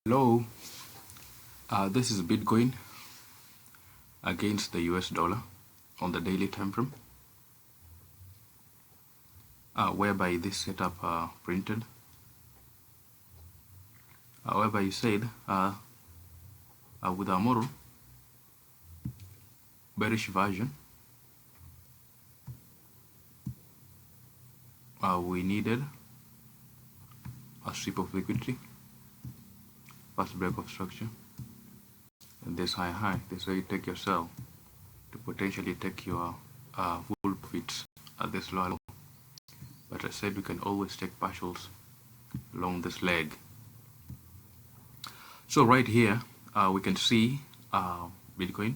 Hello, this is Bitcoin against the US dollar on the daily time frame, whereby this setup printed, whereby you said with our model bearish version, we needed a strip of liquidity, first break of structure, and this high. This way you take your sell to potentially take your full profits at this low. But I said we can always take partials along this leg. So right here we can see Bitcoin.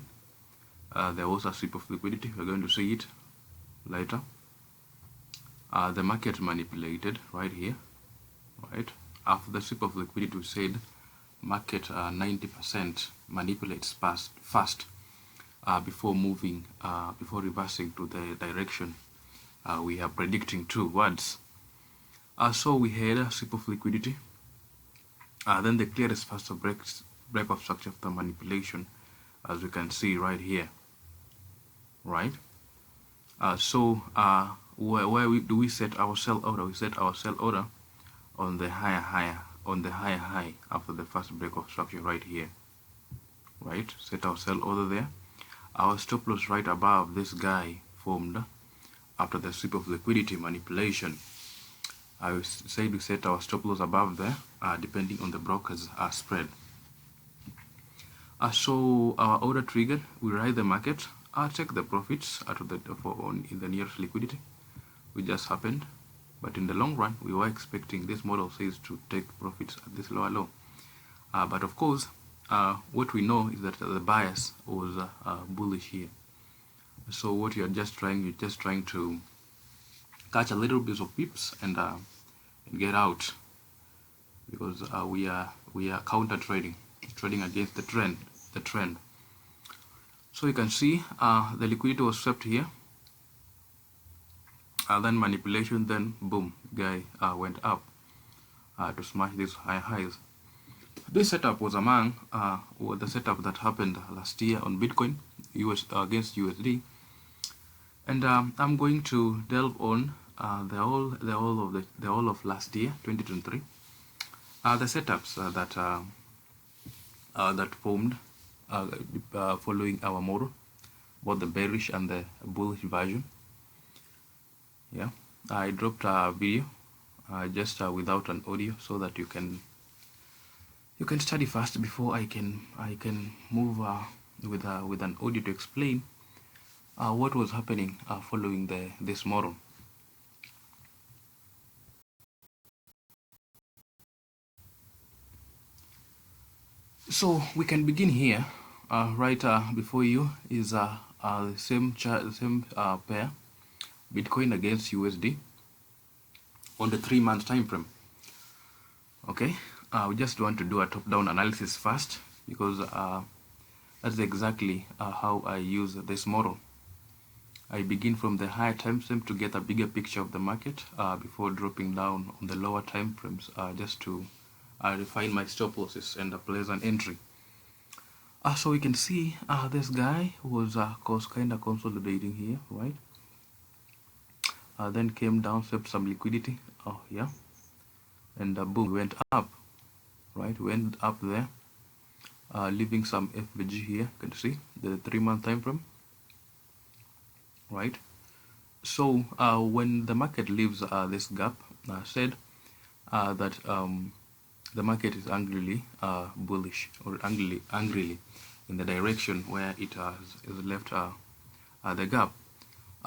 There was a strip of liquidity. We're going to see it later. The market manipulated right here, right? After the strip of liquidity, we said market 90% manipulates fast before moving, before reversing to the direction we are predicting towards. So we had a strip of liquidity. Then the clearest first break of structure of the manipulation, as we can see right here, right? Where do we set our sell order? We set our sell order on the higher high after the first break of structure right here, right? Set our sell order there. Our stop loss right above this guy formed after the strip of liquidity manipulation. I said we set our stop loss above there, depending on the broker's spread. So our order triggered, we ride the market, take the profits out of in the nearest liquidity, which just happened. But in the long run, we were expecting, this model says, to take profits at this lower low. But of course, what we know is that the bias was bullish here. So what you're just trying to catch a little bit of pips and get out, because we are counter trading against the trend. So you can see the liquidity was swept here. Then manipulation, then boom, guy went up to smash these high highs. This setup was among the setup that happened last year on Bitcoin against USD, and I'm going to delve on the whole of last year, 2023, the setups that formed following our model, both the bearish and the bullish version. Yeah, I dropped a video just without an audio, so that you can study fast before I can move with an audio to explain what was happening following this model. So we can begin here. Right before you is the same pair, Bitcoin against USD on the 3-month time frame. Okay, we just want to do a top-down analysis first, because that's exactly how I use this model. I begin from the higher time frame to get a bigger picture of the market before dropping down on the lower time frames, just to refine my stop losses and place an entry. So we can see this guy was kind of consolidating here, right? Then came down, swept some liquidity. Oh yeah, and boom, went up, right? Went up there, leaving some FVG here. You can see the 3-month time frame, right? So when the market leaves this gap, said that the market is angrily bullish, or angrily in the direction where it is left the gap.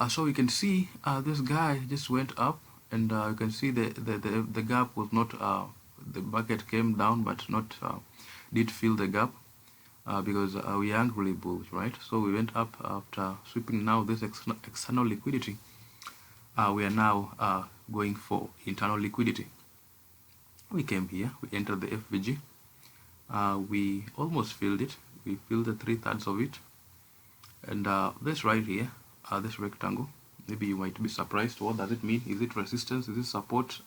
So you can see this guy just went up, and you can see the gap was not, the market came down, but not did fill the gap, because we are angrily bullish, right? So we went up after sweeping now this external liquidity. We are now going for internal liquidity. We came here, we entered the FVG, we almost filled it, we filled the 3/3 of it, and this right here, this rectangle, maybe you might be surprised, what does it mean? Is it resistance? Is it support?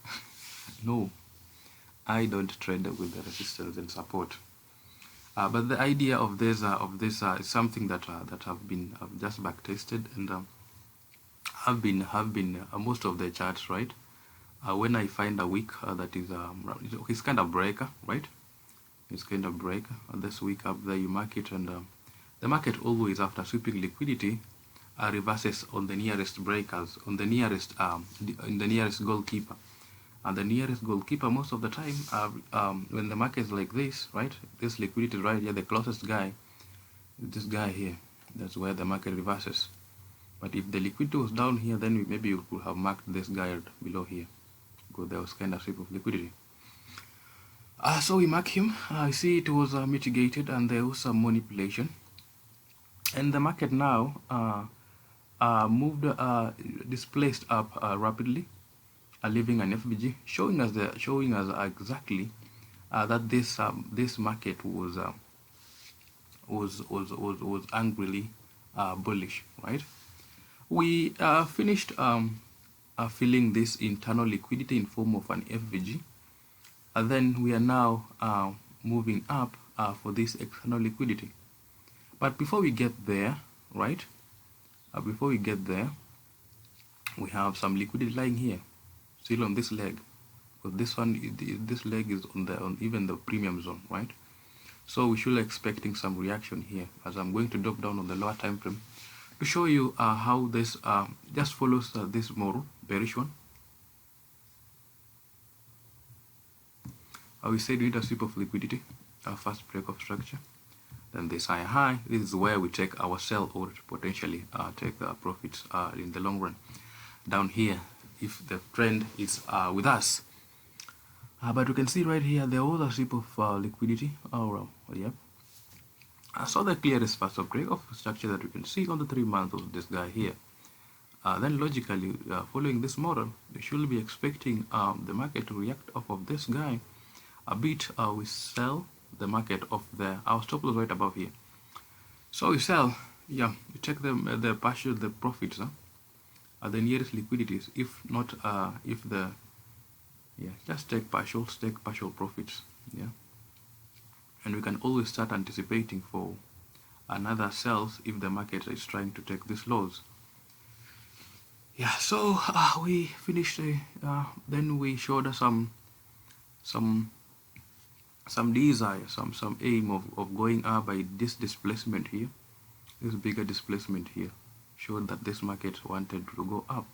No, I don't trade with the resistance and support. But the idea of this is something that I've just back tested, and have been most of the charts, right. When I find a week that is it's kind of breaker, right. It's kind of breaker. This week up there, you mark it, and the market always, after sweeping liquidity, reverses on the nearest breakers, on the nearest in the nearest goalkeeper. And the nearest goalkeeper, most of the time, when the market is like this, right, this liquidity right here, the closest guy is this guy here. That's where the market reverses. But if the liquidity was down here, then maybe you could have marked this guy below here, because there was kind of sweep of liquidity. So we mark him. I see it was mitigated, and there was some manipulation. And the market now moved, displaced up rapidly, leaving an FBG, showing us exactly that this market was angrily bullish, right? We finished filling this internal liquidity in form of an FVG, and then we are now moving up for this external liquidity. But before we get there, right? Before we get there, we have some liquidity lying here, still on this leg. But this leg is on even the premium zone, right? So we should be expecting some reaction here, as I'm going to drop down on the lower time frame to show you how this just follows this model, bearish one. We said we need a sweep of liquidity, first break of structure, then this high. This is where we take our sell or potentially take profits in the long run. Down here, if the trend is with us. But you can see right here, there was a sweep of liquidity. Yep. So the clearest first of break of structure that you can see on the 3 months of this guy here. Then logically, following this model, you should be expecting the market to react off of this guy a bit. We sell the market of our stop loss right above here. So we sell, yeah, you take the profits at the nearest liquidities. If not, just take partial profits, yeah. And we can always start anticipating for another sells if the market is trying to take these lows. Yeah, so we finished. Then we showed some desire, some aim of going up by this displacement here. This bigger displacement here showed that this market wanted to go up,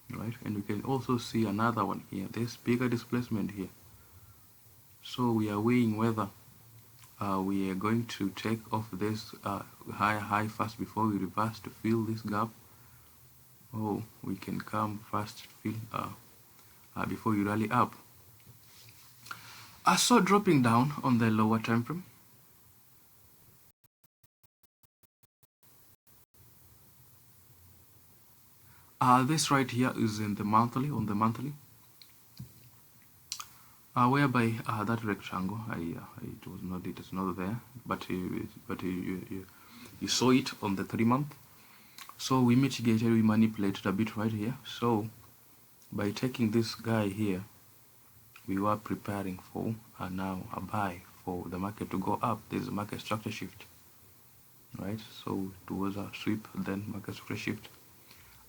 right? And we can also see another one here, this bigger displacement here. So we are weighing whether we are going to take off this high first before we reverse to fill this gap. Oh, we can come first, fill before you rally up. I saw dropping down on the lower time frame. This right here is in the monthly, on the monthly, whereby that rectangle, it is not there, but you saw it on the 3 month. So we mitigated, we manipulated a bit right here. So by taking this guy here, we were preparing for now a buy for the market to go up. This is a market structure shift, right? So it was a sweep, then market structure shift.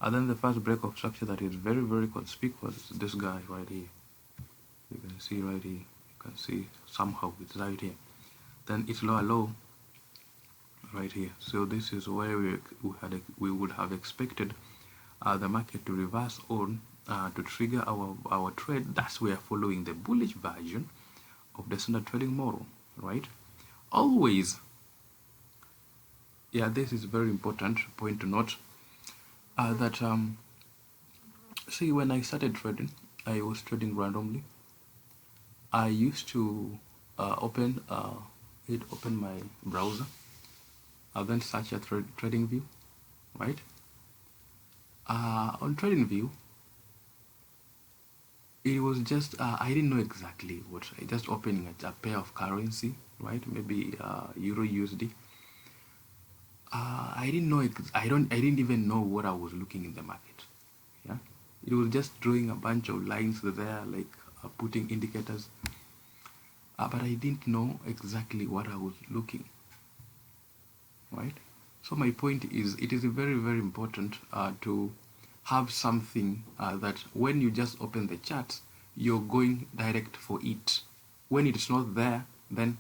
And then the first break of structure that is very, very conspicuous is this guy right here. You can see right here. You can see somehow it's right here. Then it's lower low right here. So this is where we would have expected the market to reverse on to trigger our trade. That's where following the bullish version of the standard trading model, right? Always, yeah, this is very important point to note. That see, when I started trading, I was trading randomly. I used to open my browser, then search a trading view, right? On trading view, it was just I didn't know exactly what. I just opening a pair of currency, right? Maybe Euro USD. I didn't know. I didn't even know what I was looking in the market. Yeah, it was just drawing a bunch of lines there, like putting indicators, but I didn't know exactly what I was looking, right? So my point is, it is very, very important to have something that when you just open the charts, you're going direct for it. When it's not there, then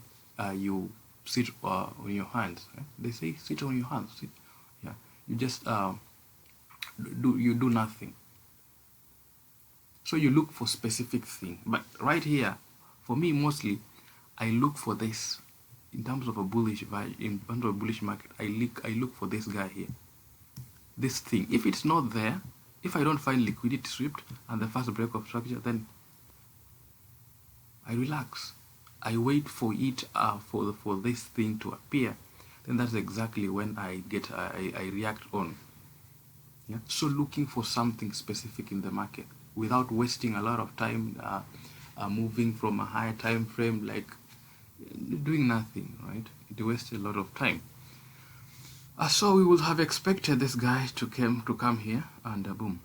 you sit on your hands. Right? They say sit on your hands. Sit. Yeah, you just do nothing. So you look for specific thing. But right here, for me mostly, I look for this. In terms of a bullish in terms of a bullish market, I look for this guy here. This thing. If it's not there, if I don't find liquidity swept and the first break of structure, then I relax. I wait for it for this thing to appear. Then that's exactly when I react on. Yeah. So looking for something specific in the market without wasting a lot of time moving from a higher time frame, like doing nothing, right? It wastes a lot of time. So we would have expected this guy to come here and boom.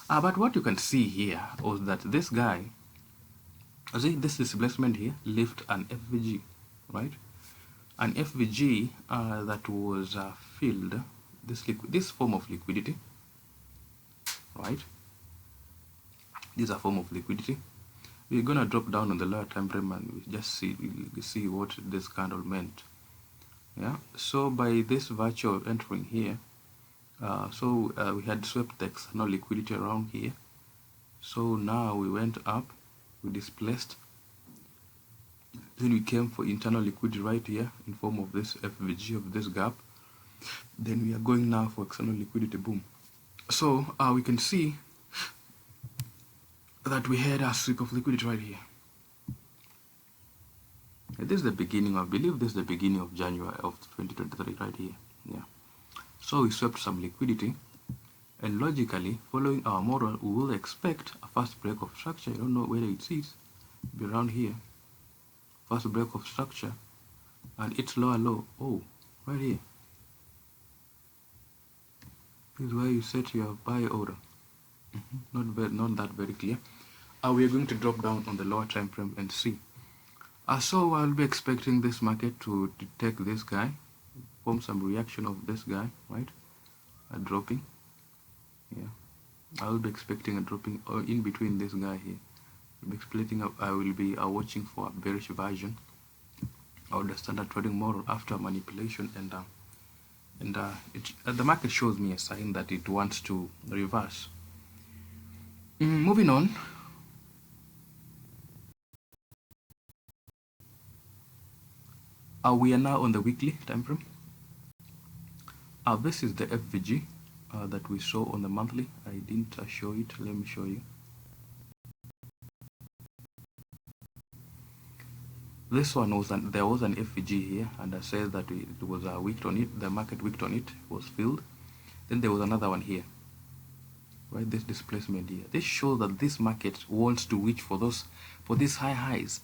But what you can see here was that this guy, see this displacement here, lift an FVG, right? An FVG that was filled this form of liquidity, right? This is a form of liquidity. We're gonna drop down on the lower time frame and we just see what this candle meant. Yeah. So by this virtual entering here, we had swept the external liquidity around here. So now we went up, we displaced. Then we came for internal liquidity right here in form of this FVG of this gap. Then we are going now for external liquidity, boom. So we can see that we had a sweep of liquidity right here. And this is the beginning, I believe this is the beginning of January of 2023 right here. Yeah. So we swept some liquidity, and logically, following our model, we will expect a first break of structure. I don't know whether it is, be around here. First break of structure, and its lower low. Oh, right here. This is where you set your buy order. Not that very clear. We are going to drop down on the lower time frame and see. So I'll be expecting this market to take this guy, form some reaction of this guy, right? A dropping. Yeah, I will be expecting a dropping in between this guy here. I will be watching for a bearish version of the standard trading model after manipulation, and the market shows me a sign that it wants to reverse. Moving on. We are now on the weekly time frame. This is the FVG that we saw on the monthly. I didn't show it. Let me show you. This one there was an FVG here, and I said that it was wicked on it. The market wicked on it, was filled. Then there was another one here, right? This displacement here. This shows that this market wants to reach for these high highs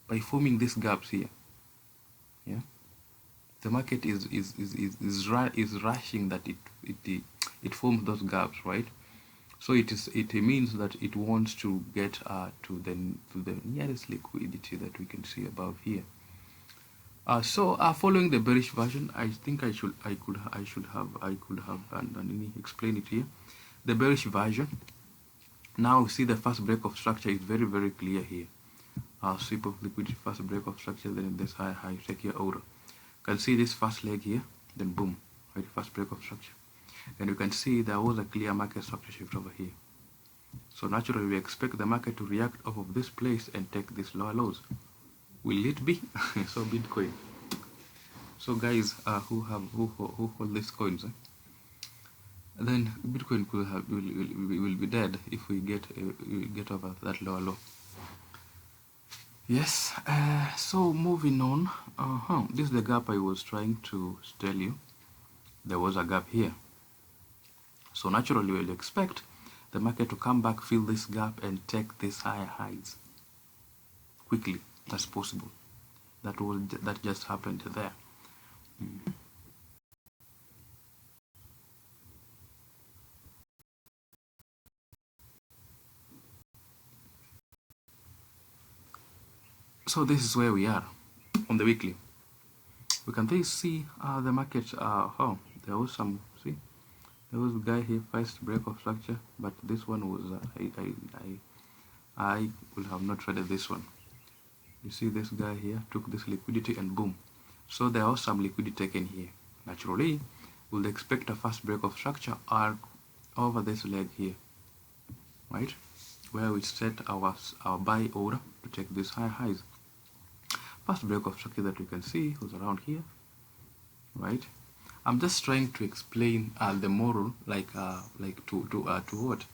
by forming these gaps here. Yeah, the market is rushing that it forms those gaps, right? So it means that it wants to get to the nearest liquidity that we can see above here. Following the bearish version, I think I could have and explain it here. The bearish version. Now we see the first break of structure is very, very clear here. Sweep of liquidity, first break of structure, then this high take your order. You can see this first leg here, then boom, right, first break of structure. And you can see there was a clear market structure shift over here. So naturally we expect the market to react off of this place and take these lower lows. Will it be? So Bitcoin. So guys who hold these coins, then Bitcoin will be dead if we get over that lower low. Yes. So moving on. This is the gap I was trying to tell you. There was a gap here. So naturally we'll expect the market to come back, fill this gap, and take these higher highs quickly as possible. That just happened there. So this is where we are on the weekly. We can see the market. Oh, there was some. See, there was a guy here, first break of structure, but this one was I would have not traded this one. You see, this guy here took this liquidity and boom. So there was some liquidity taken here. Naturally, we'll expect a fast break of structure or over this leg here, right, where we set our buy order to take these highs. First break of structure that we can see was around here, right? I'm just trying to explain the moral, like to what,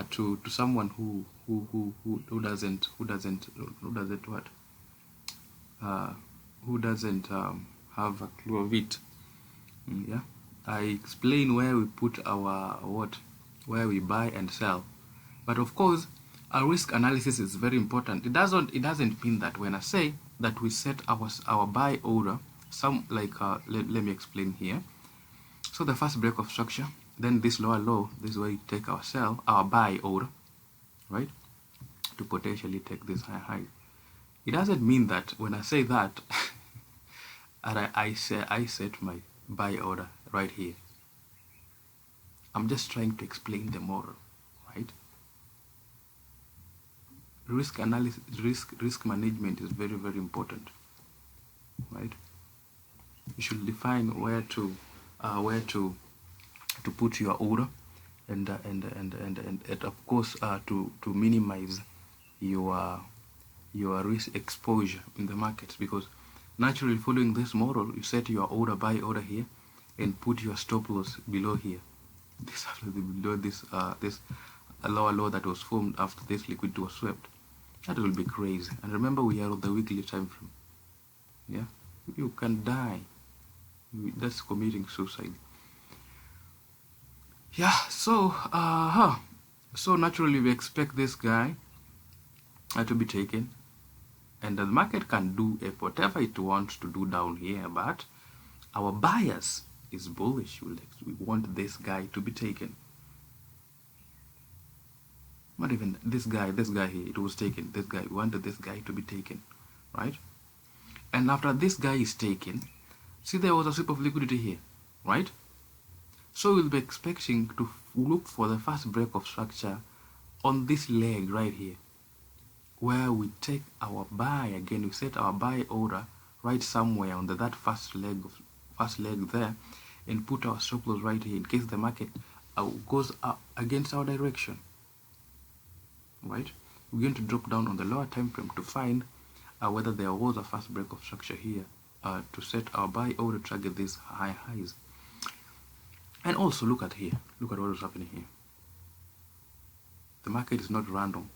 to someone who doesn't what, who doesn't have a clue of it. Yeah, I explain where we put our where we buy and sell, but of course, our risk analysis is very important. It doesn't mean that when I say that we set our buy order, let me explain here. So the first break of structure, then this lower low, this is where we take our buy order, right, to potentially take this high. It doesn't mean that when I say that and I set my buy order right here. I'm just trying to explain the model, right? Risk analysis, risk management is very, very important, right? You should define where to put your order, and of course to minimize your risk exposure in the markets, because naturally, following this model, you set your buy order here and put your stop loss below here. This below this lower low that was formed after this liquidity was swept. That will be crazy. And remember, we are on the weekly time frame. Yeah, you can die. That's committing suicide. Yeah. So so naturally, we expect this guy to be taken, and the market can do whatever it wants to do down here, but our bias is bullish. We want this guy to be taken. Not even this guy here, it was taken. This guy, we wanted this guy to be taken, right? And after this guy is taken, see, there was a sweep of liquidity here, right? So we'll be expecting to look for the first break of structure on this leg right here, where we take our buy again. We set our buy order right somewhere on that first leg there, and put our stop loss right here in case the market goes up against our direction, right? We're going to drop down on the lower time frame to find whether there was a fast break of structure here to set our buy order to target these highs. And also look at here. Look at what is happening here. The market is not random.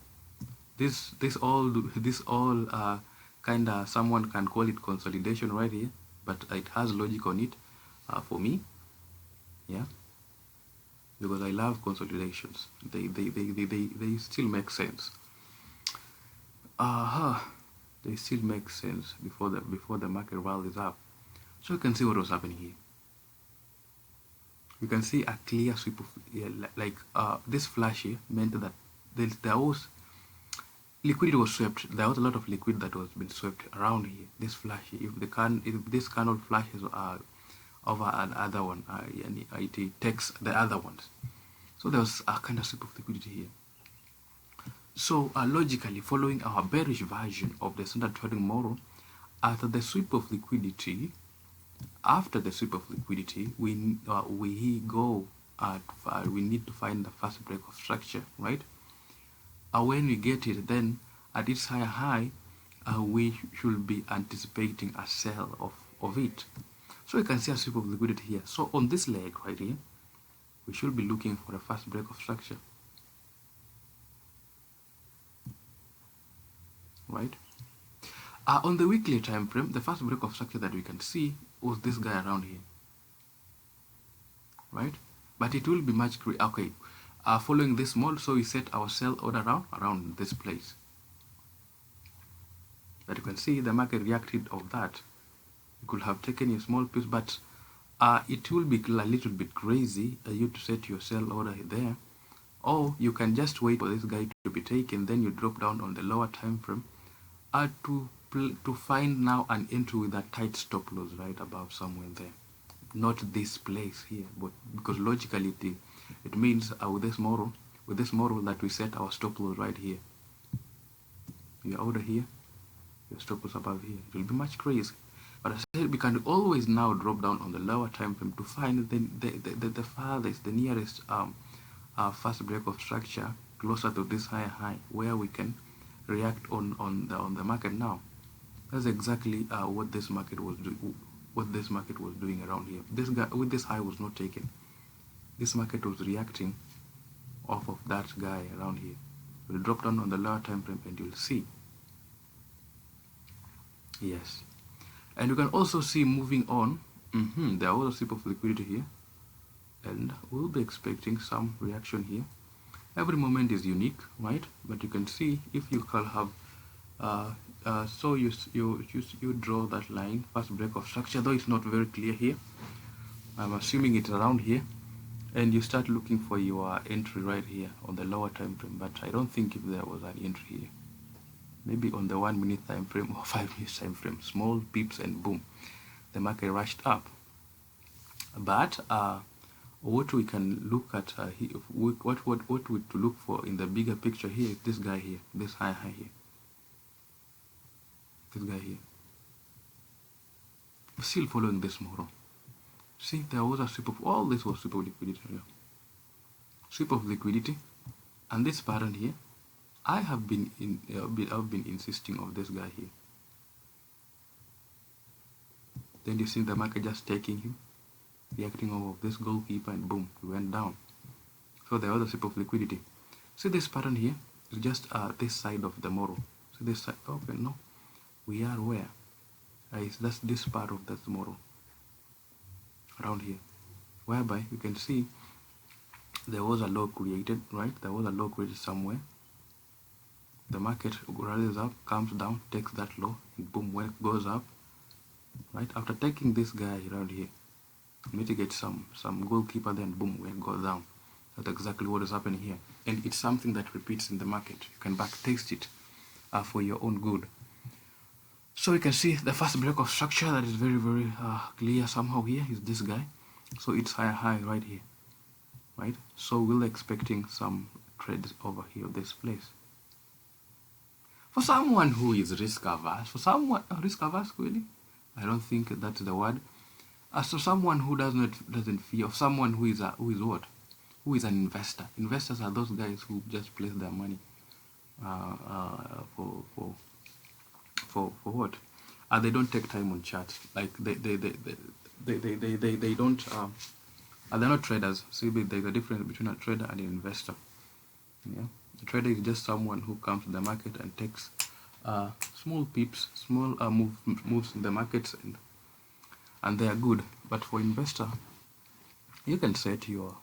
This all kind of, someone can call it consolidation right here, but it has logic on it for me. Yeah, because I love consolidations. They still make sense. They still make sense before the market rallies up. So you can see what was happening here. You can see a clear sweep of this flash here meant that there was liquidity was swept. There was a lot of liquid that was been swept around here. This flash, if this candle flashes over another one, it takes the other ones. So there was a kind of sweep of liquidity here. So logically, following our bearish version of the standard trading model, after the sweep of liquidity, we need to find the first break of structure, right? When we get it, then at its high, we should be anticipating a sell of it. So you can see a sweep of liquidity here. So on this leg right here, we should be looking for a first break of structure, right? On the weekly time frame, the first break of structure that we can see was this guy around here, right? But it will be much okay. Following this model, so we set our sell order around this place. But you can see the market reacted of that. You could have taken a small piece, but it will be a little bit crazy you to set your sell order there, or you can just wait for this guy to be taken, then you drop down on the lower time frame to to find now an entry with a tight stop loss right above somewhere there, not this place here, but because logically it means with this model that we set our stop loss right here. Your order here, your stop loss above here. It will be much crazy. But I said we can always now drop down on the lower time frame to find the farthest, the nearest first break of structure closer to this higher high, where we can react on the market now. That's exactly what this market was doing. What this market was doing around here. This guy with this high was not taken. This market was reacting off of that guy around here. We'll drop down on the lower time frame and you'll see. Yes. And you can also see moving on, there was a sip of liquidity here, and we'll be expecting some reaction here. Every moment is unique, right? But you can see if you can have, so you draw that line, first break of structure, though it's not very clear here. I'm assuming it's around here, and you start looking for your entry right here on the lower time frame. But I don't think if there was an entry here. Maybe on the 1 minute time frame or 5 minute time frame, small peeps, and boom, the market rushed up. But what we can look at here, what we to look for in the bigger picture here is this guy here, this high here, this guy here. Still following this model. See, there was a sweep of all this was sweep of liquidity here, sweep of liquidity, and this pattern here. I've been insisting of this guy here. Then you see the market just taking him, reacting off of this goalkeeper, and boom, he went down. So there was a sip of liquidity. See this pattern here is just this side of the model. See this side. Okay, no, we are where? It's just this part of that model around here, whereby you can see there was a low created, right? There was a low created somewhere. The market rises up, comes down, takes that low, and boom, when it goes up, right? After taking this guy around here, mitigate some goalkeeper, then boom, when it goes down. That's exactly what is happening here. And it's something that repeats in the market. You can back taste it for your own good. So you can see the first break of structure that is very, very clear somehow here is this guy. So it's high right here, right? So we're expecting some trades over here, this place. For someone who is risk averse, risk averse really, I don't think that's the word. So someone who doesn't fear, someone who is what? Who is an investor. Investors are those guys who just place their money for what? They don't take time on charts. Like they don't. They're not traders. See, there's a difference between a trader and an investor. Yeah. A trader is just someone who comes to the market and takes small peeps, small moves in the markets, and they are good. But for investor, you can set your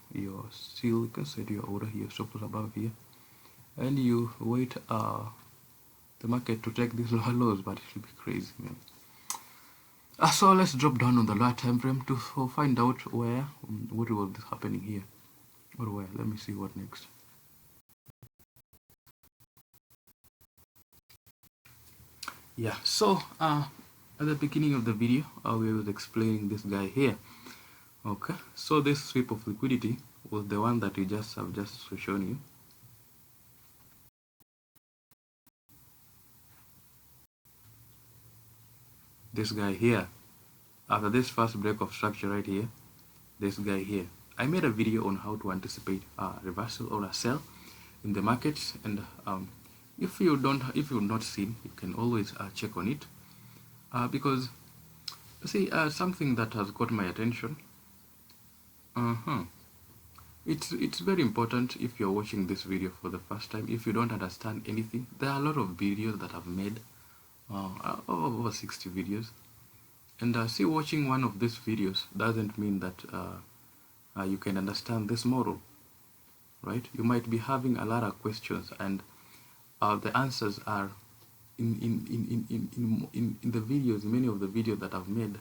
seal, you can set your order here, stop loss above here, and you wait the market to take these lower lows, but it will be crazy, man. So let's drop down on the lower time frame to find out what was happening here, or where. Let me see what next. Yeah, so at the beginning of the video, we was explaining this guy here. Okay, so this sweep of liquidity was the one that we have just shown you. This guy here, after this first break of structure right here, this guy here. I made a video on how to anticipate a reversal or a sell in the markets, and if you've not seen, you can always check on it, because see, something that has got my attention. It's very important if you're watching this video for the first time. If you don't understand anything, there are a lot of videos that I've made, over 60 videos, and see, watching one of these videos doesn't mean that you can understand this model, right? You might be having a lot of questions, and the answers are in the videos, many of the videos that I've made.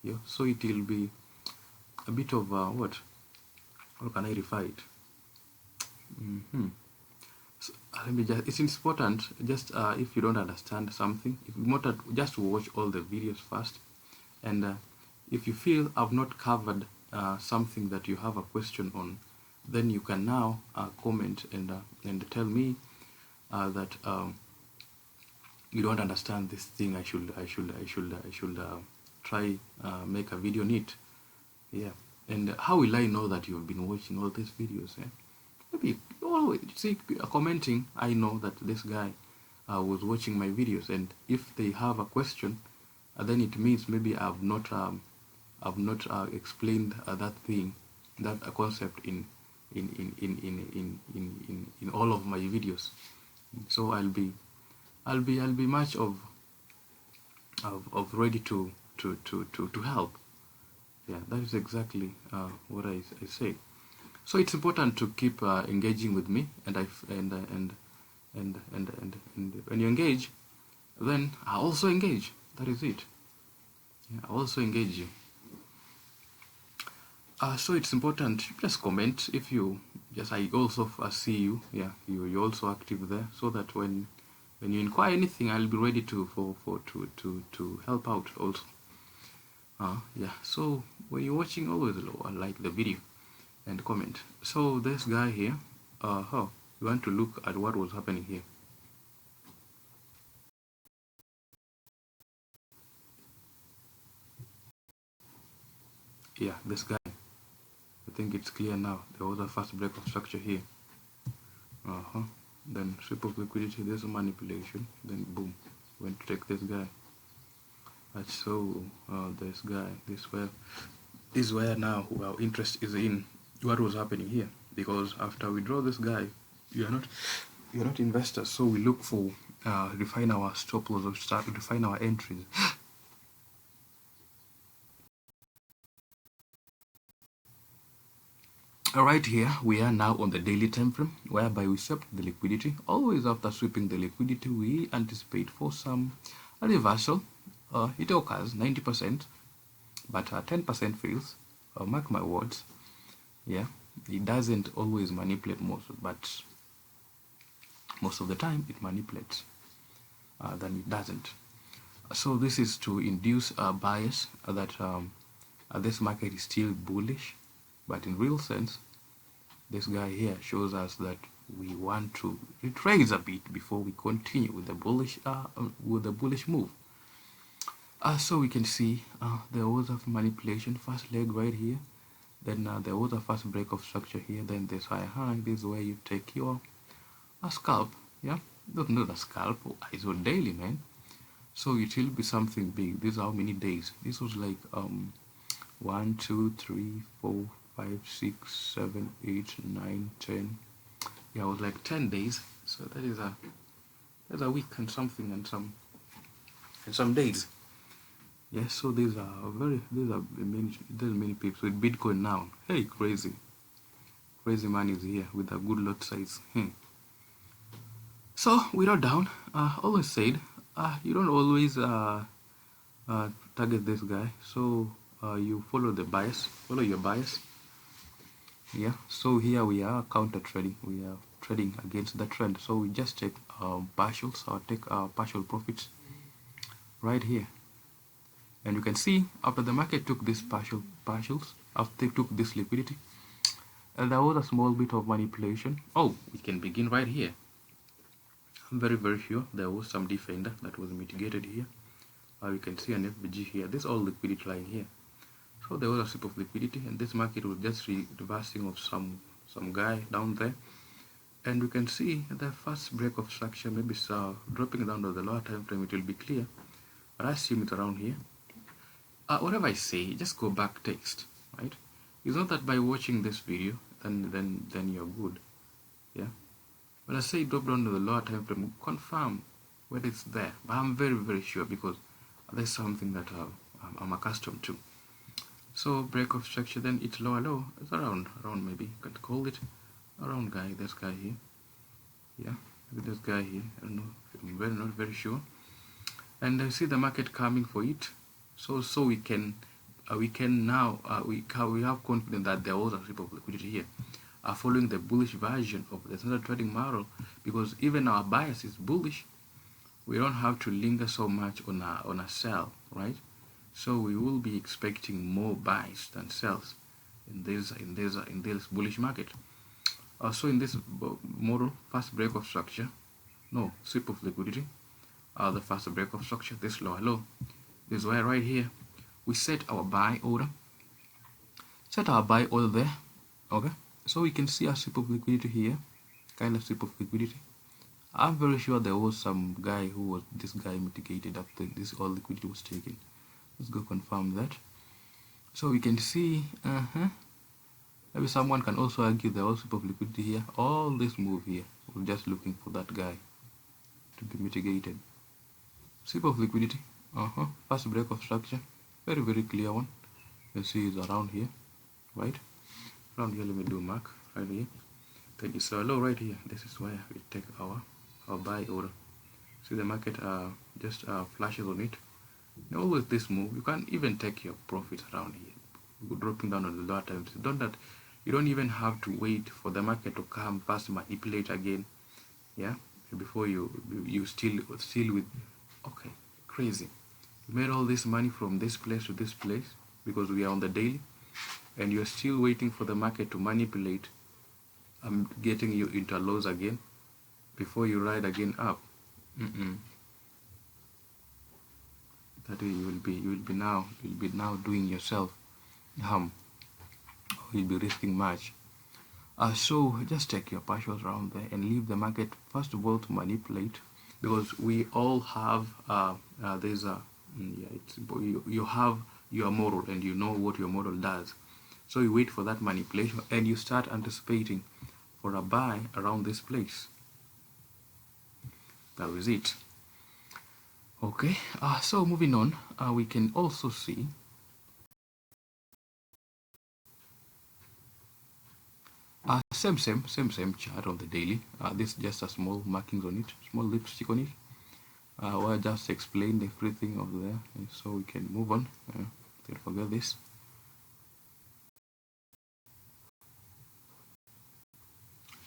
Yeah, so it will be a bit of what? How can I refer it? So, let me just, it's important, just if you don't understand something, if you want to just watch all the videos first, and if you feel I've not covered something that you have a question on, then you can now comment and tell me that you don't understand this thing. I should try make a video on it. Yeah. And how will I know that you've been watching all these videos? Eh? Maybe always see commenting. I know that this guy was watching my videos, and if they have a question, then it means maybe I've not explained that thing, that concept in all of my videos. So I'll be much of ready to help. Yeah, that is exactly what I say. So it's important to keep engaging with me, and when you engage, then I also engage. That is it. Yeah, I also engage you. So it's important. Just comment if you. Yes, I also see you. Yeah, you're also active there, so that when you inquire anything, I'll be ready to help out also. Yeah. So when you're watching, always like the video and comment. So this guy here, you want to look at what was happening here. Yeah, this guy. I think it's clear now. There was a fast break of structure here. Then sweep of liquidity. There's a manipulation. Then boom, went to take this guy. So this guy, this is where now our interest is in what was happening here, because after we draw this guy, you're not investors, so we look for refine our stop loss or start to define our entries. Alright, here we are now on the daily time frame, whereby we swept the liquidity. Always after sweeping the liquidity, we anticipate for some reversal. It occurs 90%, but 10% fails. Mark my words. Yeah, it doesn't always manipulate but most of the time it manipulates. Then it doesn't. So this is to induce a bias that this market is still bullish, but in real sense, this guy here shows us that we want to retrace a bit before we continue with the bullish move. So we can see there was a manipulation, first leg right here. Then there was a first break of structure here. Then this high high. This is where you take your scalp. Yeah, not a scalp. It's a daily, man. So it will be something big. This is how many days? This was like 1, 2, 3, 4, 5, 6, 7, 8, 9, 10. Yeah, it was like 10 days. So that's a week and something and some days. Yes, so these are many people with Bitcoin now. Hey, crazy man is here with a good lot size. So we are down. Always said, you don't always target this guy. So you follow your bias. Yeah. So here we are counter trading. We are trading against the trend. So we just take partials or take partial profits right here. And you can see after the market took this partials, after they took this liquidity, and there was a small bit of manipulation. Oh, we can begin right here. I'm very sure there was some defender that was mitigated here. You can see an FBG here. This is all liquidity lying here. So there was a sip of liquidity, and this market was just reversing of some guy down there. And we can see the first break of structure, maybe dropping down to the lower time frame. It will be clear, but I assume it's around here. Whatever I say, just go back text, right? It's not that by watching this video, then you're good, yeah. When I say drop down to the lower time frame, confirm whether it's there. But I'm very sure, because there's something that I'm accustomed to. So break of structure, then it's low. It's around maybe you can call it around guy. This guy here, yeah, this guy here. I don't know. I'm not very sure. And I see the market coming for it. So we can now we have confidence that there was a strip of liquidity here. are following the bullish version of the standard trading model, because even our bias is bullish, we don't have to linger so much on a sell, right? So we will be expecting more buys than sells in this bullish market. So in this model, first break of structure, no, sweep of liquidity, the first break of structure, this lower low, this is where right here we set our buy order, there. Okay, so we can see a sweep of liquidity here, kind of sweep of liquidity. I'm very sure there was some guy who was this guy mitigated after this all liquidity was taken. Let's go confirm that. So we can see, maybe someone can also argue there was sweep of liquidity here. All this move here, we're just looking for that guy to be mitigated. Sweep of liquidity, first break of structure, very clear one. You see it's around here, right? Around here, let me do mark right here. Then it's a low right here. This is where we take our buy order. See the market just flashes on it. And always this move, you can't even take your profits around here, dropping down on the lower times. You don't even have to wait for the market to come past manipulate again, yeah, before you still with, okay, crazy. You made all this money from this place to this place because we are on the daily, and you're still waiting for the market to manipulate. I'm getting you into lows again before you ride again up. That way you will be now doing yourself harm. You'll be risking much. So just take your partials around there and leave the market first of all to manipulate, because we all have you have your model and you know what your model does. So you wait for that manipulation and you start anticipating for a buy around this place. That was it. Okay, so moving on, we can also see same chart on the daily. This just a small markings on it, small lipstick on it. We'll just explain everything over there, so we can move on. Don't forget this.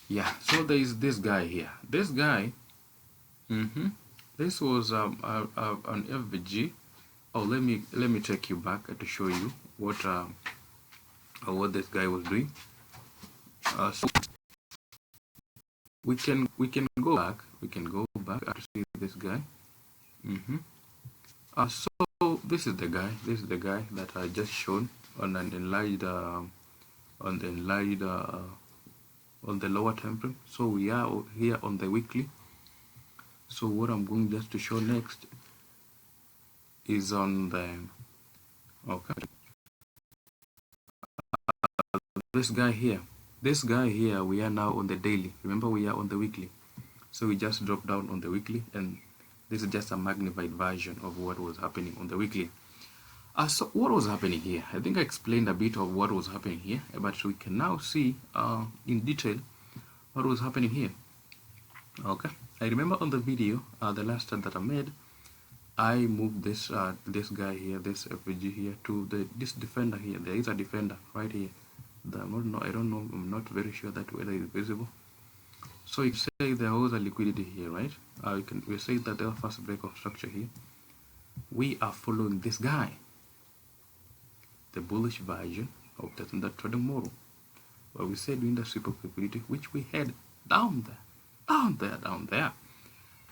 Yeah, so there is this guy here. This guy, this was an FVG. Oh, let me take you back to show you what this guy was doing. So we can go back. We can go back to see this guy. So this is the guy. This is the guy that I just shown on an enlarged on the lower time frame. So we are here on the weekly. So what I'm going just to show next is on the this guy here. This guy here, we are now on the daily. Remember, we are on the weekly. So we just dropped down on the weekly, and this is just a magnified version of what was happening on the weekly. So what was happening here? I think I explained a bit of what was happening here, but we can now see in detail what was happening here. Okay, I remember on the video, the last time that I made, I moved this this guy here, this FVG here, to this defender here. There is a defender right here. I don't know. I'm not very sure that whether it's visible. So you say there was a liquidity here, right? We say that there was first break of structure here. We are following this guy, the bullish version of the standard trading model, where we said during the sweep of liquidity, which we had down there,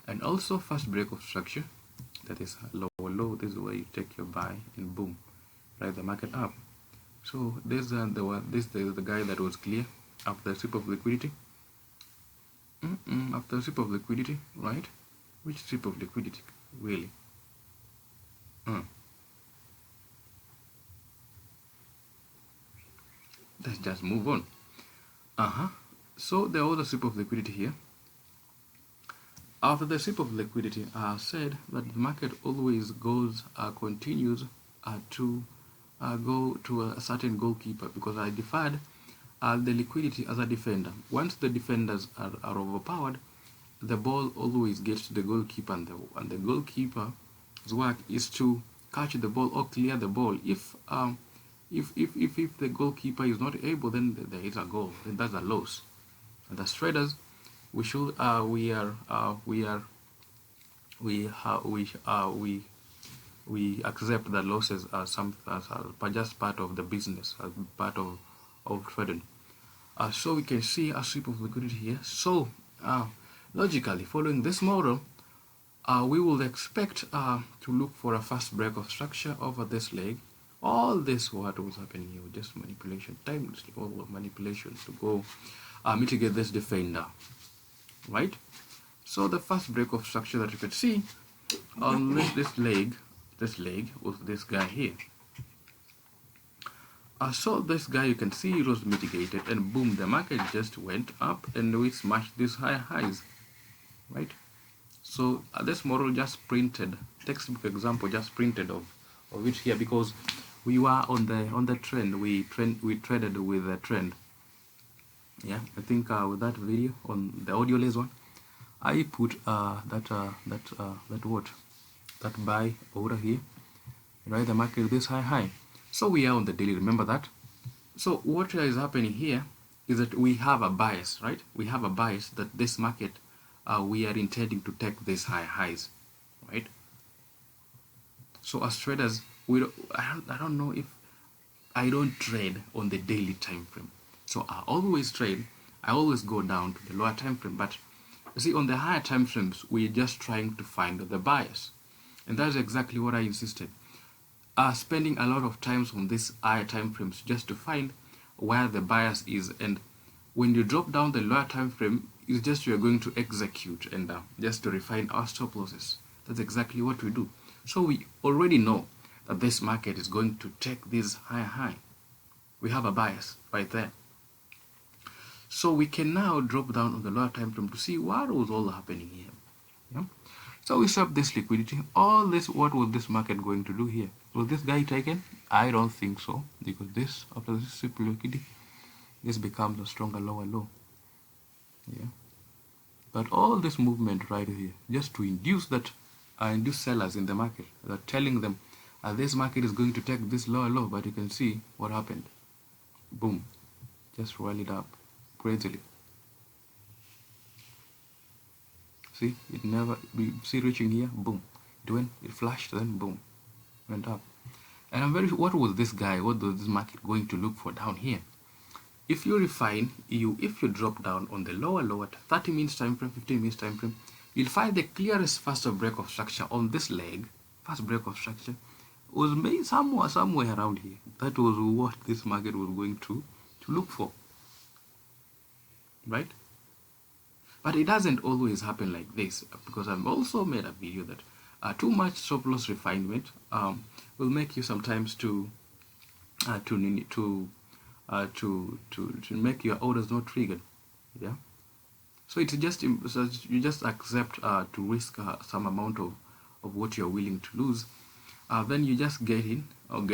and also first break of structure, that is low. This is where you take your buy and boom, ride the market up. So this the guy that was clear after the sweep of liquidity. After the sweep of liquidity, right? Which sweep of liquidity, really? Let's just move on. So there was a sweep of liquidity here. After the sweep of liquidity, I said that the market always continues to go to a certain goalkeeper, because I defined the liquidity as a defender. Once the defenders are overpowered, the ball always gets to the goalkeeper, and the goalkeeper's work is to catch the ball or clear the ball. If If the goalkeeper is not able, then there is a goal, then that's a loss. And as traders, we should we accept the losses as just part of the business, as part of trading. So we can see a sweep of liquidity here. So logically, following this model, we will expect to look for a fast break of structure over this leg. All this what was happening here, just manipulation, time manipulation to go mitigate this defender, right? So the first break of structure that you could see on this leg was this guy here. So this guy, you can see it was mitigated, and boom, the market just went up and we smashed these high highs, right? So this model just printed, textbook example just printed of it here, because we were on the trend. We traded with the trend. Yeah, I think with that video on the audio lesson, I put that buy order here, right? The market this high. So we are on the daily, remember that. So what is happening here is that we have a bias, right? We have a bias that this market we are intending to take these high highs, right? So as traders, I don't know if I don't trade on the daily time frame. So I always go down to the lower time frame, but you see, on the higher time frames, we're just trying to find the bias, and that's exactly what I insisted. Spending a lot of times on these higher time frames just to find where the bias is, and when you drop down the lower time frame, it's just you're going to execute and just to refine our stop losses. That's exactly what we do. So we already know that this market is going to take this high. We have a bias right there. So we can now drop down on the lower time frame to see what was all happening here. Yeah? So we swap this liquidity. All this, what was this market going to do here? Was this guy taken? I don't think so, because this, after this sweep liquidity, this becomes a stronger lower low. Yeah. But all this movement right here, just to induce sellers in the market, that telling them this market is going to take this lower low, but you can see what happened. Boom, just rallied up crazily. See, it never, we see reaching here, boom, it flashed, then boom, went up. And I'm very sure, what was this guy, what was this market going to look for down here? If you refine, if you drop down on the lower 30 minutes time frame, 15 minutes time frame, you'll find the clearest first break of structure on this leg. First break of structure was made somewhere around here. That was what this market was going to look for, right? But it doesn't always happen like this, because I've also made a video that too much stop loss refinement will make you sometimes to make your orders not triggered. Yeah. So it's just you just accept to risk some amount of what you're willing to lose. Then you just get in on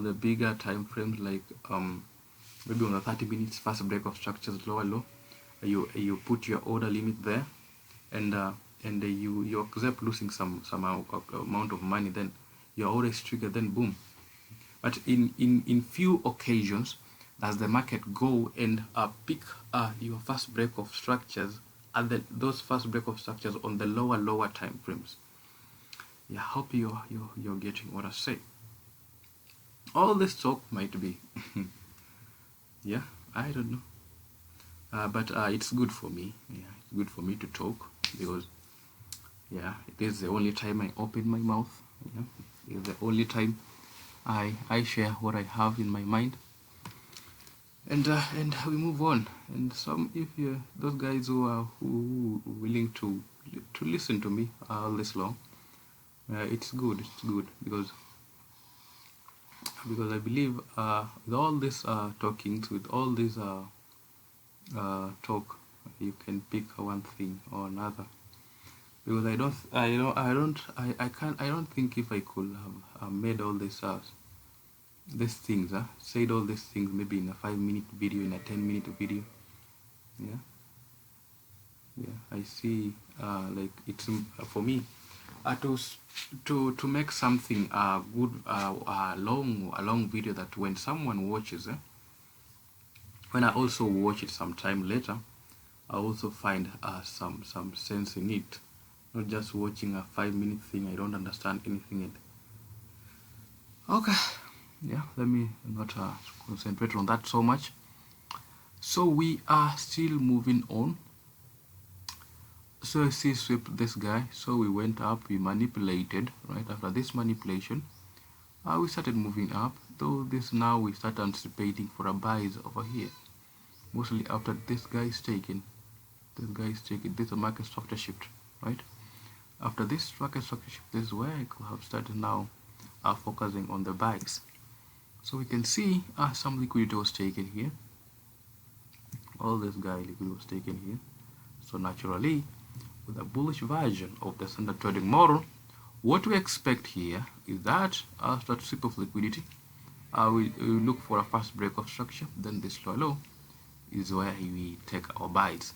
the bigger time frames, like maybe on the 30 minutes first break of structures lower low. You put your order limit there, and you accept losing some amount of money. Then your order is triggered. Then boom. But in few occasions, does the market go and pick your first break of structures, and those first break of structures on the lower time frames. Yeah, I hope you're getting what I say. All this talk might be yeah, I don't know, but it's good for me. Yeah, it's good for me to talk, because yeah, it is the only time I open my mouth. Yeah, it's the only time I share what I have in my mind, and we move on. And if you those guys who are willing to listen to me all this long, it's good because I believe with all this talkings, with all this talk, you can pick one thing or another. Because I don't think if I could have made all this these things, said all these things maybe in a 5-minute video, in a 10-minute video. Yeah, I see. Like, it's for me, To make something good, a long video that when someone watches, when I also watch it sometime later, I also find some sense in it, not just watching a 5-minute thing. I don't understand anything in it. Okay, yeah, let me not concentrate on that so much. So we are still moving on. So I see sweep this guy, so we went up, we manipulated. Right after this manipulation, we started moving up, though this now we start anticipating for a buys over here, mostly after this guy is taken. This is a market structure shift, right? After this market structure shift, this is where I could have started now focusing on the buys. So we can see some liquidity was taken here. All this guy liquidity was taken here. So naturally, with a bullish version of the standard trading model, what we expect here is that after sweep of liquidity, we look for a first break of structure, then this low is where we take our buys.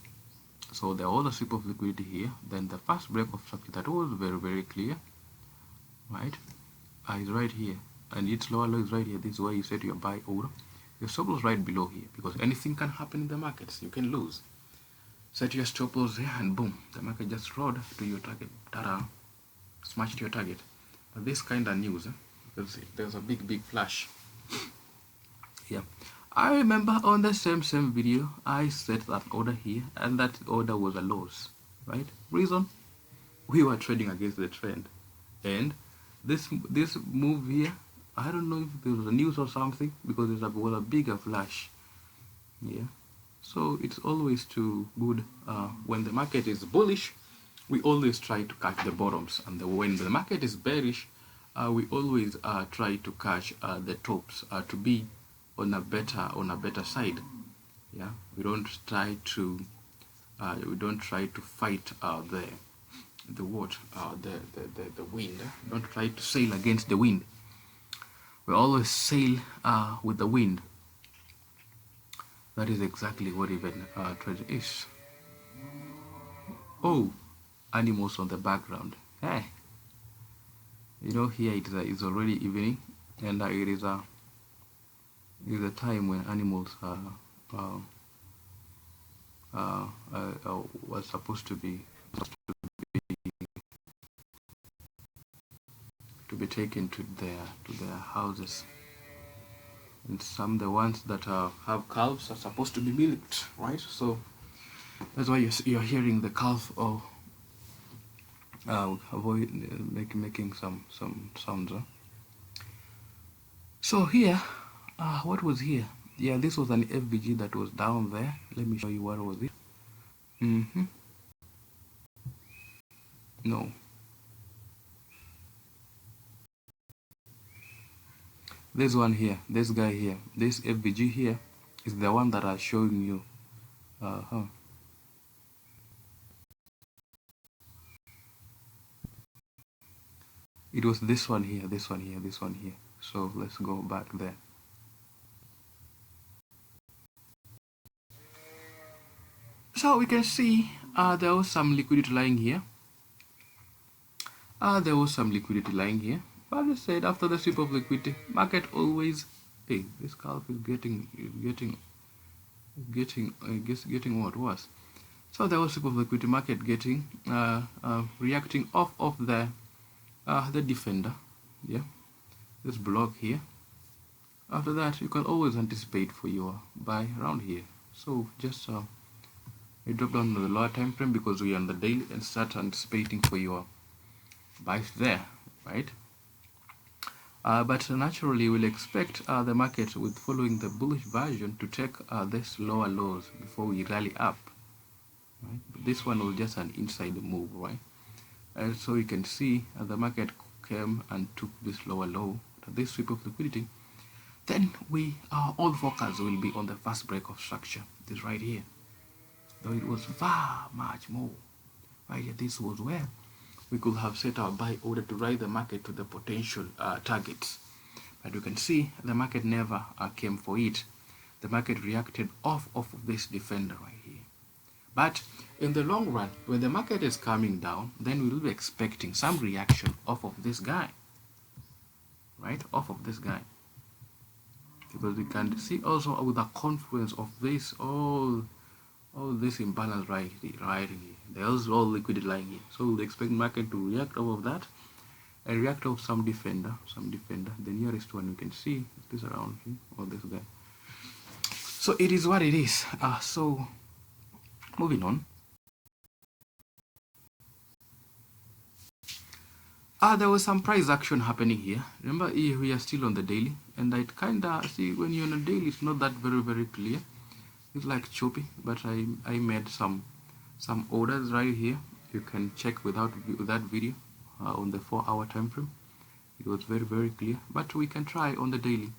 So there was a sweep of liquidity here, then the first break of structure that was very clear, right? Is right here, and its lower low is right here. This is where you set your buy order. Your stop loss right below here, because anything can happen in the markets. You can lose. Set your stop loss here, and boom, the market just rode to your target. Ta-da! Smashed your target. But this kind of news, because there's a big flash. Yeah, I remember on the same video, I set that order here, and that order was a loss, right? Reason? We were trading against the trend, and this move here, I don't know if there was a news or something, because it was a bigger flash. Yeah, so it's always too good when the market is bullish, we always try to catch the bottoms, and when the market is bearish, we always try to catch the tops to be on a better side. Yeah, we don't try to fight the wind. Don't try to sail against the wind. We always sail with the wind. That is exactly what even treasure is. Oh, animals on the background. Hey, you know, here it's already evening, and it is a time when animals was supposed to be taken to their houses, and the ones that have calves are supposed to be milked, right? So that's why you're hearing the calf or avoid making some sounds. So here, what was here? Yeah, this was an FBG that was down there. Let me show you what was it. No. This one here, this guy here, this FBG here is the one that I'm showing you. It was this one here, this one here, this one here. So let's go back there. So we can see there was some liquidity lying here. There was some liquidity lying here. But as I said, after the sweep of liquidity, market always, hey, this calf is getting what was. So there was sweep of liquidity, market getting reacting off of the defender. Yeah, this block here. After that, you can always anticipate for your buy around here. So just I drop down to the lower time frame because we are on the daily, and start anticipating for your buys there, right? But naturally, we'll expect the market with following the bullish version to take this lower lows before we rally up. Right? But this one was just an inside move, right? And so you can see the market came and took this lower low, this sweep of liquidity. Then all focus will be on the first break of structure. This right here, though it was far much more. Right here, this was where we could have set our buy order to ride the market to the potential targets. But you can see the market never came for it. The market reacted off of this defender right here. But in the long run, when the market is coming down, then we will be expecting some reaction off of this guy, right? Off of this guy. Because we can see also with the confluence of this, all this imbalance right here. There's all liquidity lying here. So we'll expect market to react off of that and react off some defender. The nearest one we can see is this around here, or this guy. So it is what it is. So moving on. There was some price action happening here. Remember, we are still on the daily, and I kinda see when you're on a daily, it's not that very clear. It's like choppy, but I made some orders right here. You can check with that video on the 4-hour time frame. It was very clear, but we can try on the daily.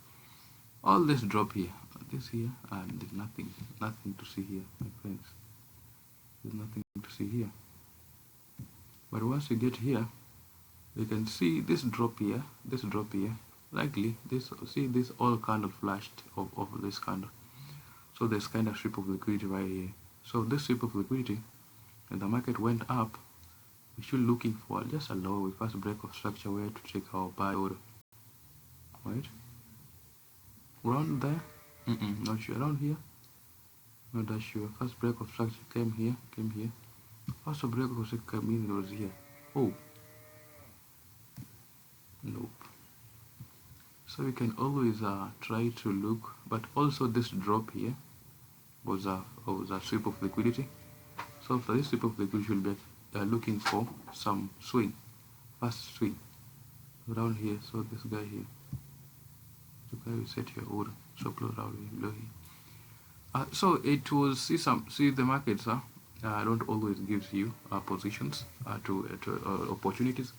All this drop here, this here, and there's nothing to see here, my friends. There's nothing to see here. But once you get here, you can see this drop here, likely this all kind of flashed of this candle. So there's kind of strip of liquidity right here. So this strip of liquidity, and the market went up, we should looking for just a low first break of structure where to take our buy order. Right? Around there? Not sure. Around here? Not that sure. First break of structure came here. First break of structure came in, it was here. Oh. Nope. So we can always try to look, but also this drop here was a sweep of liquidity. So for this sweep of liquidity, we'll be looking for some swing, fast swing around here. So this guy here, the guy will set your order. So close around here, below here. So it will see the markets don't always gives you positions to opportunities.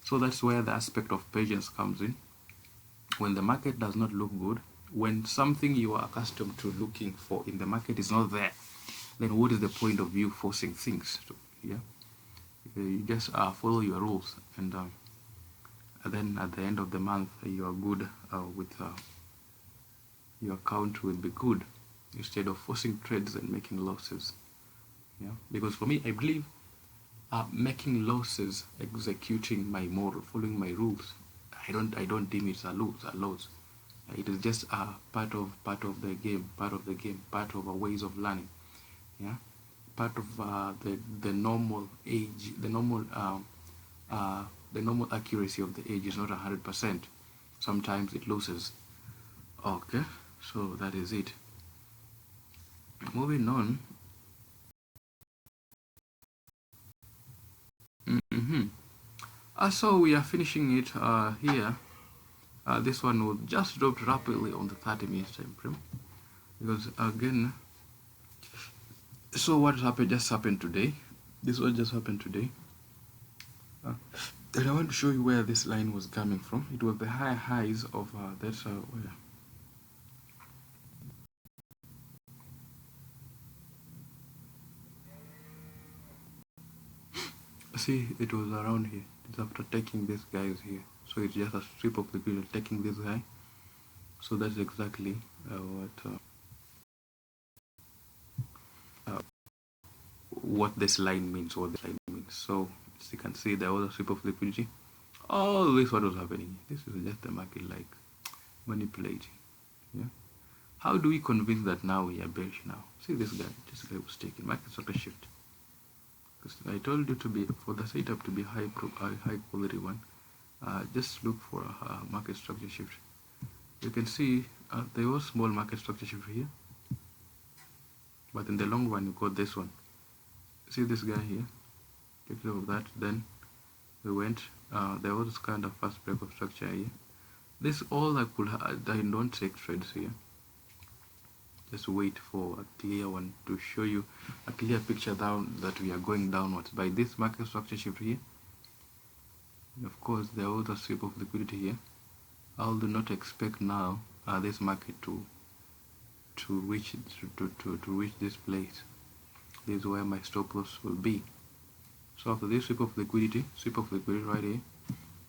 So that's where the aspect of patience comes in. When the market does not look good, when something you are accustomed to looking for in the market is not there, then what is the point of you forcing things? You just follow your rules, and then at the end of the month, you are good with your account will be good, instead of forcing trades and making losses. Because for me, I believe making losses, executing my model, following my rules, I don't deem it a loss. It is just part of the game, part of our ways of learning. Part of the normal age, the normal accuracy of the age is not 100%. Sometimes it loses. Okay, so that is it. Moving on. So we are finishing it here. This one will just drop rapidly on the 30-minute time frame, because again, so what just happened today. This one just happened today, and I want to show you where this line was coming from. It was the highs of where. See, it was around here. It's after taking this guys here. So it's just a strip of the period taking this guy. So that's exactly what this line means. So as you can see, there was a strip of liquidity. All this what was happening. This is just the market like manipulating. How do we convince that now we are bearish now? See this guy was taking market structure shift. Because I told you to be for the setup to be high quality one. Just look for a market structure shift. You can see there was small market structure shift here, but in the long run you got this one. See this guy here, take care of that. Then we went, there was kind of fast break of structure here. This all I don't take trades here. Just wait for a clear one to show you a clear picture down that we are going downwards by this market structure shift here. And of course, there was a sweep of liquidity here. I do not expect now this market to reach this place. This is where my stop loss will be. So after this sweep of liquidity right here,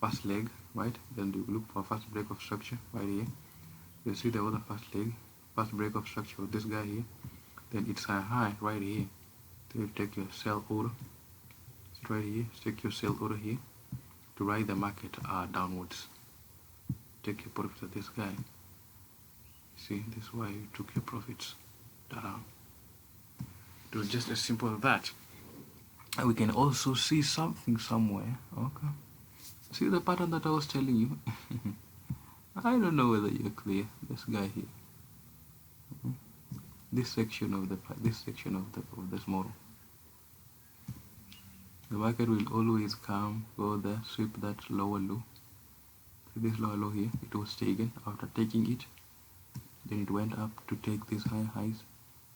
first leg, right? Then you look for first break of structure right here. You see there was a first leg, first break of structure with this guy here. Then it's a high right here. So you take your sell order. It's right here. Take your sell order here to ride the market downwards. Take your profits at this guy. See, this is why you took your profits. Ta-da. It was just as simple as that. And we can also see something somewhere. Okay. See the pattern that I was telling you? I don't know whether you're clear. This guy here. This section of this model. The market will always come, go there, sweep that lower low. See this lower low here? It was taken. After taking it, then it went up to take these high highs.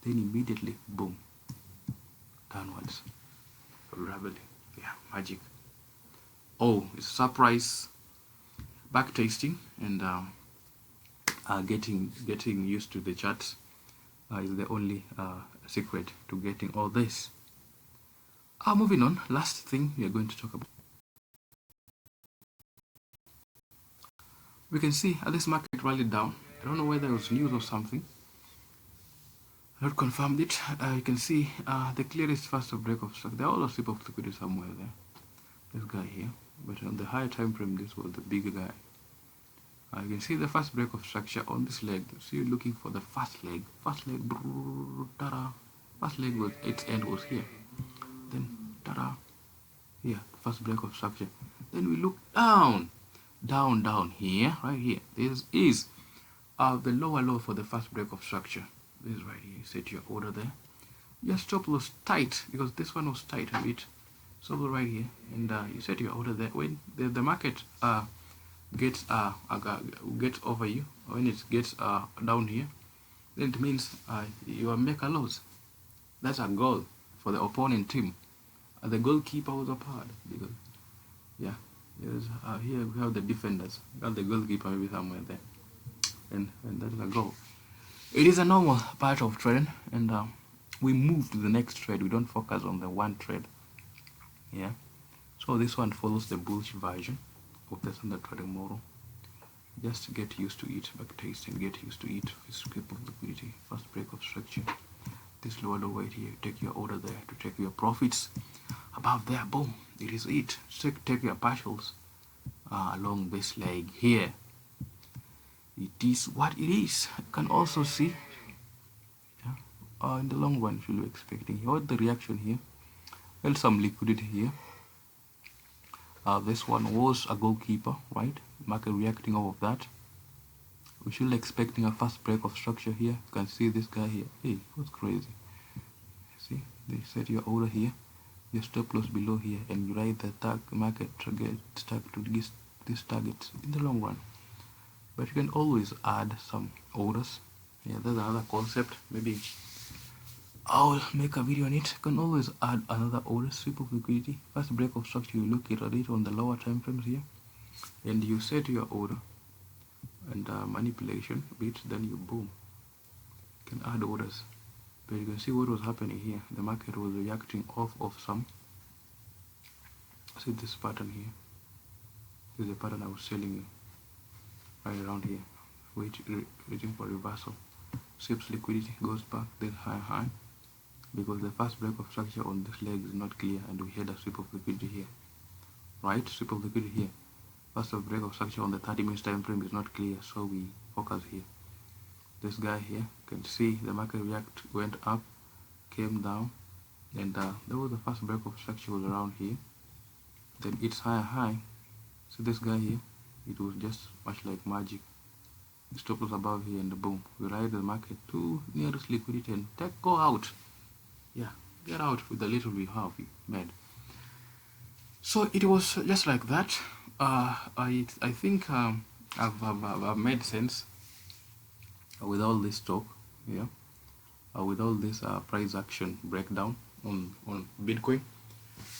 Then immediately, boom, downwards. Rapidly. Yeah, magic. Oh, it's surprise. Back tasting and getting used to the charts is the only secret to getting all this. Moving on, last thing we are going to talk about. We can see this market rallied down. I don't know whether it was news or something. I not confirmed it. You can see the clearest first of break of stock. There are all a sip of liquidity somewhere there. This guy here, but on the higher time frame, this was the bigger guy. You can see the first break of structure on this leg. So you're looking for the first leg. First leg, ta-da. First leg was its end was here. Then ta-da. Here, first break of structure. Then we look down here, right here. This is the lower low for the first break of structure. This is right here. You set your order there. Your stop loss tight because this one was tight a bit. So right here, and you set your order there. When the market gets over you, when it gets down here, then it means you are make a loss. That's a goal for the opponent team. The goalkeeper was apart because yeah, here we have the defenders. We have the goalkeeper maybe somewhere there, and that is a goal. It is a normal part of trading, and we move to the next trade. We don't focus on the one trade. Yeah, so this one follows the bullish version of the standard trading model. Just get used to it, back taste and get used to it. Escape of liquidity, first break of structure. This lower low right here, take your order there to take your profits. Above there, boom, it is it. Take your partials along this leg here. It is what it is. You can also see in the long run, if you're expecting what the reaction here. Well, some liquidity here. This one was a goalkeeper, right? Market reacting off of that. We should be expecting a fast break of structure here. You can see this guy here. Hey, what's crazy? See, they set your order here, your stop loss below here, and you ride the market target stuck to this target in the long run. But you can always add some orders. Yeah, that's another concept. Maybe I'll make a video on it. You can always add another order, sweep of liquidity. First break of structure, you look at it on the lower time frames here, and you set your order and manipulation bit, then you boom. You can add orders. But you can see what was happening here. The market was reacting off of some. See this pattern here. This is the pattern I was telling you. Right around here. Waiting for reversal. Sweeps liquidity, goes back, then high. Because the first break of structure on this leg is not clear, and we had a sweep of liquidity here. Right? Sweep of liquidity here. First of break of structure on the 30 minutes time frame is not clear, so we focus here. This guy here, you can see the market went up, came down, and there was the first break of structure was around here. Then it's high. So this guy here, it was just much like magic. The stop was above here, and boom, we ride the market to nearest liquidity and go out. Yeah, get out with the little we have made. So it was just like that. I think I've made sense with all this talk, yeah, with all this price action breakdown on Bitcoin.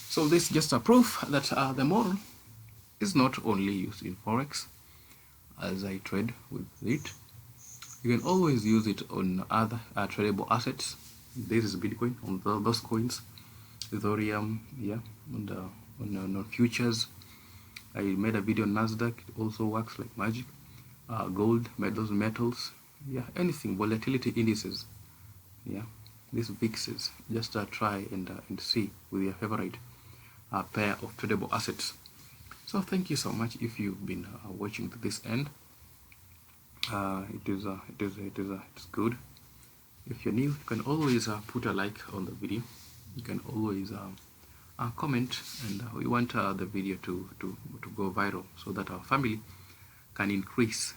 So this is just a proof that the model is not only used in Forex. As I trade with it, you can always use it on other tradable assets. This is Bitcoin on those coins, Ethereum, yeah, on futures. I made a video on Nasdaq. It also works like magic. Gold, those metals, yeah, anything, volatility indices, yeah. these VIXs. Just try and see with your favorite pair of tradable assets. So thank you so much if you've been watching to this end. It's good. If you're new, you can always put a like on the video. You can always comment, and we want the video to go viral so that our family can increase,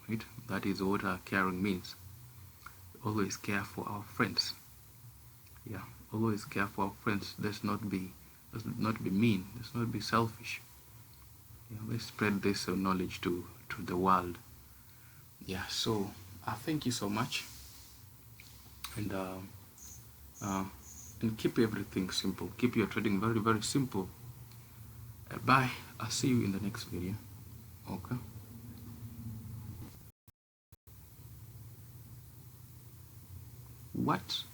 right? That is what caring means. Always care for our friends. Yeah, always care for our friends. Let's not be mean. Let's not be selfish. Yeah, let's spread this knowledge to the world. Yeah, so thank you so much, and keep everything simple. Keep your trading very, very simple. Bye. I'll see you in the next video. Okay. What?